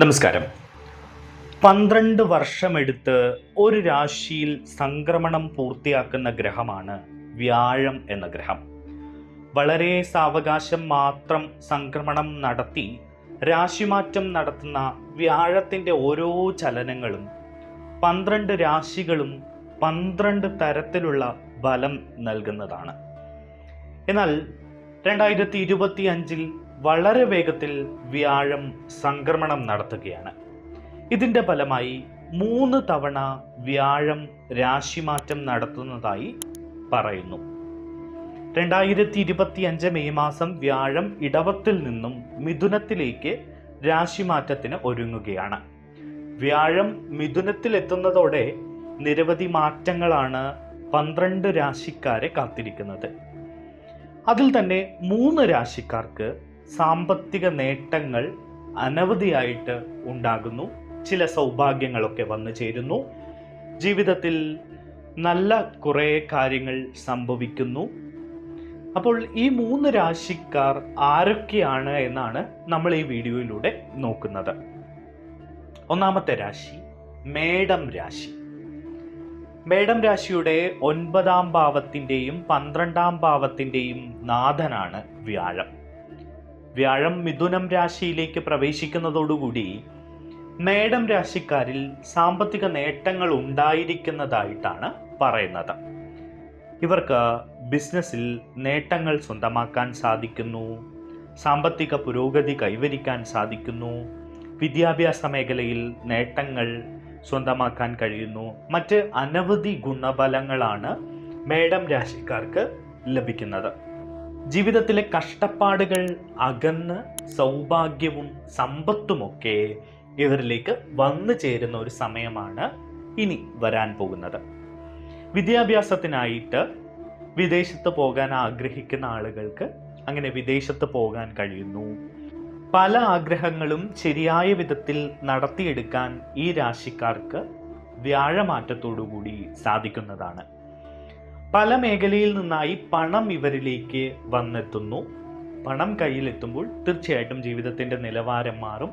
നമസ്കാരം. 12 വർഷമെടുത്ത് ഒരു രാശിയിൽ സംക്രമണം പൂർത്തിയാക്കുന്ന ഗ്രഹമാണ് വ്യാഴം എന്ന ഗ്രഹം. വളരെ സാവകാശം മാത്രം സംക്രമണം നടത്തി രാശിമാറ്റം നടത്തുന്ന വ്യാഴത്തിൻ്റെ ഓരോ ചലനങ്ങളും 12 രാശികളും 12 തരത്തിലുള്ള ബലം നൽകുന്നതാണ്. എന്നാൽ 2025 വളരെ വേഗത്തിൽ വ്യാഴം സംക്രമണം നടത്തുകയാണ്. ഇതിൻ്റെ ഫലമായി 3 തവണ വ്യാഴം രാശിമാറ്റം നടത്തുന്നതായി പറയുന്നു. 2025 മെയ് മാസം വ്യാഴം ഇടവത്തിൽ നിന്നും മിഥുനത്തിലേക്ക് രാശിമാറ്റത്തിന് ഒരുങ്ങുകയാണ്. വ്യാഴം മിഥുനത്തിലെത്തുന്നതോടെ നിരവധി മാറ്റങ്ങളാണ് 12 രാശിക്കാരെ കാത്തിരിക്കുന്നത്. അതിൽ തന്നെ 3 രാശിക്കാർക്ക് സാമ്പത്തിക നേട്ടങ്ങൾ അനവധിയായിട്ട് ഉണ്ടാകുന്നു. ചില സൗഭാഗ്യങ്ങളൊക്കെ വന്നു ചേരുന്നു. ജീവിതത്തിൽ നല്ല കുറേ കാര്യങ്ങൾ സംഭവിക്കുന്നു. അപ്പോൾ ഈ 3 രാശിക്കാർ ആരൊക്കെയാണ് എന്നാണ് നമ്മൾ ഈ വീഡിയോയിലൂടെ നോക്കുന്നത്. ഒന്നാമത്തെ രാശി മേടം രാശി. മേടം രാശിയുടെ 9ാം ഭാവത്തിൻ്റെയും 12ാം ഭാവത്തിൻ്റെയും നാഥനാണ് വ്യാഴം. വ്യാഴം മിഥുനം രാശിയിലേക്ക് പ്രവേശിക്കുന്നതോടുകൂടി മേടം രാശിക്കാരിൽ സാമ്പത്തിക നേട്ടങ്ങൾ ഉണ്ടായിരിക്കുന്നതായിട്ടാണ് പറയുന്നത്. ഇവർക്ക് ബിസിനസ്സിൽ നേട്ടങ്ങൾ സ്വന്തമാക്കാൻ സാധിക്കുന്നു, സാമ്പത്തിക പുരോഗതി കൈവരിക്കാൻ സാധിക്കുന്നു, വിദ്യാഭ്യാസ മേഖലയിൽ നേട്ടങ്ങൾ സ്വന്തമാക്കാൻ കഴിയുന്നു. മറ്റ് അനവധി ഗുണഫലങ്ങളാണ് മേടം രാശിക്കാർക്ക് ലഭിക്കുന്നത്. ജീവിതത്തിലെ കഷ്ടപ്പാടുകൾ അകന്ന് സൗഭാഗ്യവും സമ്പത്തുമൊക്കെ ഇവരിലേക്ക് വന്നു ചേരുന്ന ഒരു സമയമാണ് ഇനി വരാൻ പോകുന്നത്. വിദ്യാഭ്യാസത്തിനായിട്ട് വിദേശത്ത് പോകാൻ ആഗ്രഹിക്കുന്ന ആളുകൾക്ക് അങ്ങനെ വിദേശത്ത് പോകാൻ കഴിയുന്നു. പല ആഗ്രഹങ്ങളും ശരിയായ വിധത്തിൽ നടത്തിയെടുക്കാൻ ഈ രാശിക്കാർക്ക് വ്യാഴമാറ്റത്തോടുകൂടി സാധിക്കുന്നതാണ്. പല മേഖലയിൽ നിന്നായി പണം ഇവരിലേക്ക് വന്നെത്തുന്നു. പണം കയ്യിലെത്തുമ്പോൾ തീർച്ചയായിട്ടും ജീവിതത്തിൻ്റെ നിലവാരം മാറും.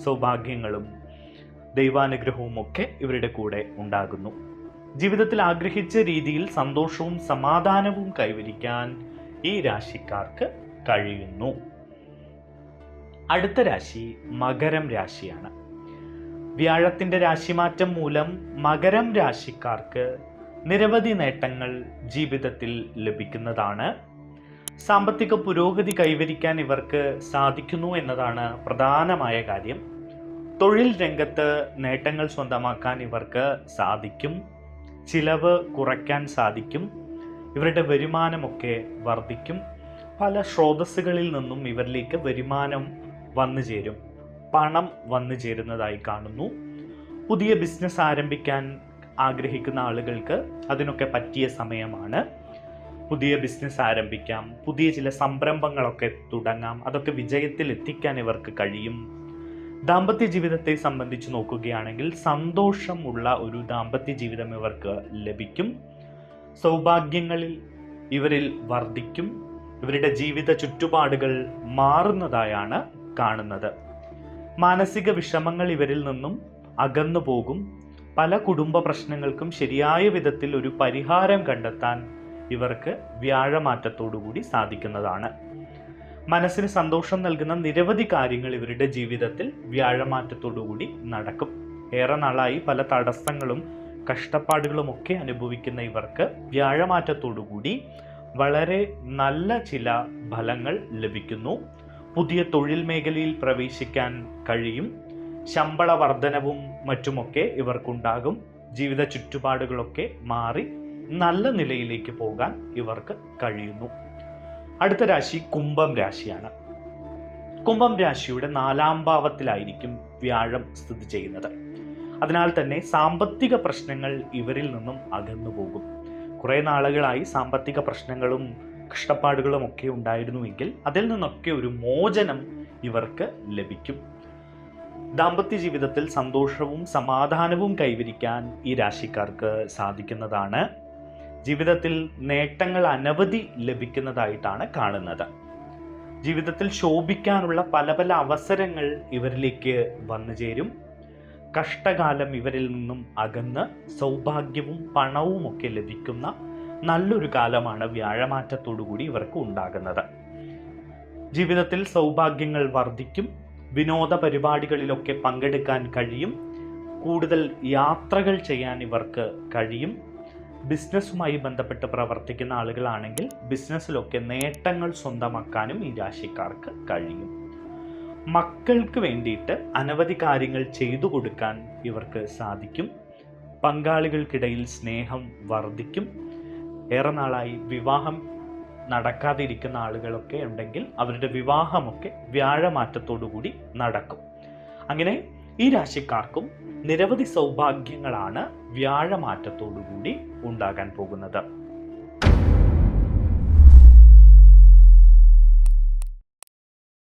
സൗഭാഗ്യങ്ങളും ദൈവാനുഗ്രഹവും ഒക്കെ ഇവരുടെ കൂടെ ഉണ്ടാകുന്നു. ജീവിതത്തിൽ ആഗ്രഹിച്ച രീതിയിൽ സന്തോഷവും സമാധാനവും കൈവരിക്കാൻ ഈ രാശിക്കാർക്ക് കഴിയുന്നു. അടുത്ത രാശി മകരം രാശിയാണ്. വ്യാഴത്തിൻ്റെ രാശിമാറ്റം മൂലം മകരം രാശിക്കാർക്ക് നിരവധി നേട്ടങ്ങൾ ജീവിതത്തിൽ ലഭിക്കുന്നതാണ്. സാമ്പത്തിക പുരോഗതി കൈവരിക്കാൻ ഇവർക്ക് സാധിക്കുന്നു എന്നതാണ് പ്രധാനമായ കാര്യം. തൊഴിൽ രംഗത്ത് നേട്ടങ്ങൾ സ്വന്തമാക്കാൻ ഇവർക്ക് സാധിക്കും. ചിലവ് കുറയ്ക്കാൻ സാധിക്കും. ഇവരുടെ വരുമാനമൊക്കെ വർദ്ധിക്കും. പല സ്രോതസ്സുകളിൽ നിന്നും ഇവരിലേക്ക് വരുമാനം വന്നു ചേരും, പണം വന്നു ചേരുന്നതായി കാണുന്നു. പുതിയ ബിസിനസ് ആരംഭിക്കാൻ ആഗ്രഹിക്കുന്ന ആളുകൾക്ക് അതിനൊക്കെ പറ്റിയ സമയമാണ്. പുതിയ ബിസിനസ് ആരംഭിക്കാം, പുതിയ ചില സംരംഭങ്ങളൊക്കെ തുടങ്ങാം. അതൊക്കെ വിജയത്തിൽ എത്തിക്കാൻ ഇവർക്ക് കഴിയും. ദാമ്പത്യ ജീവിതത്തെ സംബന്ധിച്ച് നോക്കുകയാണെങ്കിൽ സന്തോഷമുള്ള ഒരു ദാമ്പത്യ ജീവിതം ഇവർക്ക് ലഭിക്കും. സൗഭാഗ്യങ്ങളിൽ ഇവരിൽ വർദ്ധിക്കും. ഇവരുടെ ജീവിത ചുറ്റുപാടുകൾ മാറുന്നതായാണ് കാണുന്നത്. മാനസിക വിഷമങ്ങൾ ഇവരിൽ നിന്നും അകന്നു പോകും. പല കുടുംബ പ്രശ്നങ്ങൾക്കും ശരിയായ വിധത്തിൽ ഒരു പരിഹാരം കണ്ടെത്താൻ ഇവർക്ക് വ്യാഴമാറ്റത്തോടുകൂടി സാധിക്കുന്നതാണ്. മനസ്സിന് സന്തോഷം നൽകുന്ന നിരവധി കാര്യങ്ങൾ ഇവരുടെ ജീവിതത്തിൽ വ്യാഴമാറ്റത്തോടുകൂടി നടക്കും. ഏറെ നാളായി പല തടസ്സങ്ങളും കഷ്ടപ്പാടുകളും ഒക്കെ അനുഭവിക്കുന്ന ഇവർക്ക് വ്യാഴമാറ്റത്തോടുകൂടി വളരെ നല്ല ചില ഫലങ്ങൾ ലഭിക്കുന്നു. പുതിയ തൊഴിൽ മേഖലയിൽ പ്രവേശിക്കാൻ കഴിയും. ശമ്പള വർധനവും മറ്റുമൊക്കെ ഇവർക്കുണ്ടാകും. ജീവിത ചുറ്റുപാടുകളൊക്കെ മാറി നല്ല നിലയിലേക്ക് പോകാൻ ഇവർക്ക് കഴിയുന്നു. അടുത്ത രാശി കുംഭം രാശിയാണ്. കുംഭം രാശിയുടെ 4ാം ഭാവത്തിലായിരിക്കും വ്യാഴം സ്ഥിതി ചെയ്യുന്നത്. അതിനാൽ തന്നെ സാമ്പത്തിക പ്രശ്നങ്ങൾ ഇവരിൽ നിന്നും അകന്നു പോകും. കുറേ നാളുകളായി സാമ്പത്തിക പ്രശ്നങ്ങളും കഷ്ടപ്പാടുകളും ഒക്കെ ഉണ്ടായിരുന്നുവെങ്കിൽ അതിൽ നിന്നൊക്കെ ഒരു മോചനം ഇവർക്ക് ലഭിക്കും. ദാമ്പത്യ ജീവിതത്തിൽ സന്തോഷവും സമാധാനവും കൈവരിക്കാൻ ഈ രാശിക്കാർക്ക് സാധിക്കുന്നതാണ്. ജീവിതത്തിൽ നേട്ടങ്ങൾ അനവധി ലഭിക്കുന്നതായിട്ടാണ് കാണുന്നത്. ജീവിതത്തിൽ ശോഭിക്കാനുള്ള പല പല അവസരങ്ങൾ ഇവരിലേക്ക് വന്നു ചേരും. കഷ്ടകാലം ഇവരിൽ നിന്നും അകന്ന് സൗഭാഗ്യവും പണവും ഒക്കെ ലഭിക്കുന്ന നല്ലൊരു കാലമാണ് വ്യാഴമാറ്റത്തോടുകൂടി ഇവർക്ക് ഉണ്ടാകുന്നത്. ജീവിതത്തിൽ സൗഭാഗ്യങ്ങൾ വർദ്ധിക്കും. വിനോദ പരിപാടികളിലൊക്കെ പങ്കെടുക്കാൻ കഴിയും. കൂടുതൽ യാത്രകൾ ചെയ്യാൻ ഇവർക്ക് കഴിയും. ബിസിനസ്സുമായി ബന്ധപ്പെട്ട് പ്രവർത്തിക്കുന്ന ആളുകളാണെങ്കിൽ ബിസിനസ്സിലൊക്കെ നേട്ടങ്ങൾ സ്വന്തമാക്കാനും ഈ രാശിക്കാർക്ക് കഴിയും. മക്കൾക്ക് വേണ്ടിയിട്ട് അനവധി കാര്യങ്ങൾ ചെയ്തു കൊടുക്കാൻ ഇവർക്ക് സാധിക്കും. പങ്കാളികൾക്കിടയിൽ സ്നേഹം വർദ്ധിക്കും. ഏറെ നാളായി വിവാഹം നടക്കാതിരിക്കുന്ന ആളുകളൊക്കെ ഉണ്ടെങ്കിൽ അവരുടെ വിവാഹമൊക്കെ വ്യാഴമാറ്റത്തോടുകൂടി നടക്കും. അങ്ങനെ ഈ രാശിക്കാർക്കും നിരവധി സൗഭാഗ്യങ്ങളാണ് വ്യാഴമാറ്റത്തോടുകൂടി ഉണ്ടാകാൻ പോകുന്നത്.